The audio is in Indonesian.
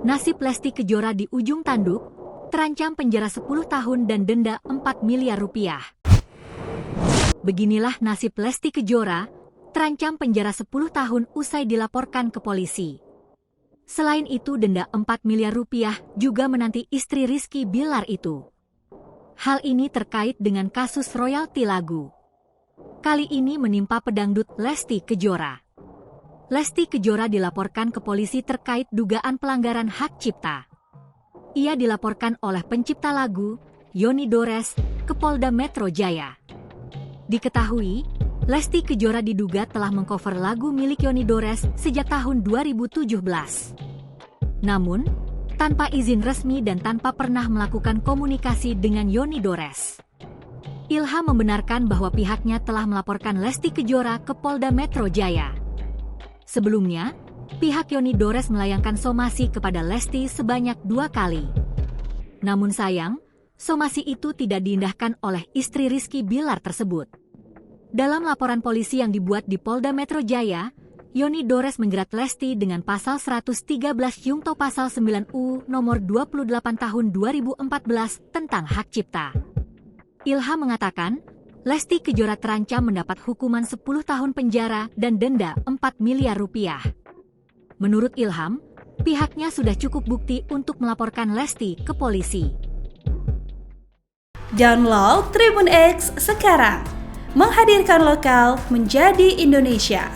Nasib Lesti Kejora di ujung tanduk, terancam penjara 10 tahun dan denda 4 miliar rupiah. Beginilah nasib Lesti Kejora, terancam penjara 10 tahun usai dilaporkan ke polisi. Selain itu denda 4 miliar rupiah juga menanti istri Rizky Bilar itu. Hal ini terkait dengan kasus royalti lagu. Kali ini menimpa pedangdut Lesti Kejora. Lesti Kejora dilaporkan ke polisi terkait dugaan pelanggaran hak cipta. Ia dilaporkan oleh pencipta lagu, Yoni Dores, ke Polda Metro Jaya. Diketahui, Lesti Kejora diduga telah mengcover lagu milik Yoni Dores sejak tahun 2017. Namun, tanpa izin resmi dan tanpa pernah melakukan komunikasi dengan Yoni Dores. Ilham membenarkan bahwa pihaknya telah melaporkan Lesti Kejora ke Polda Metro Jaya. Sebelumnya, pihak Yoni Dores melayangkan somasi kepada Lesti sebanyak 2 kali. Namun sayang, somasi itu tidak diindahkan oleh istri Rizky Bilar tersebut. Dalam laporan polisi yang dibuat di Polda Metro Jaya, Yoni Dores menjerat Lesti dengan pasal 113 Yungto pasal 9 nomor 28 tahun 2014 tentang hak cipta. Ilham mengatakan, Lesti Kejora terancam mendapat hukuman 10 tahun penjara dan denda 4 miliar rupiah. Menurut Ilham, pihaknya sudah cukup bukti untuk melaporkan Lesti ke polisi. Download Tribun X sekarang, menghadirkan lokal menjadi Indonesia.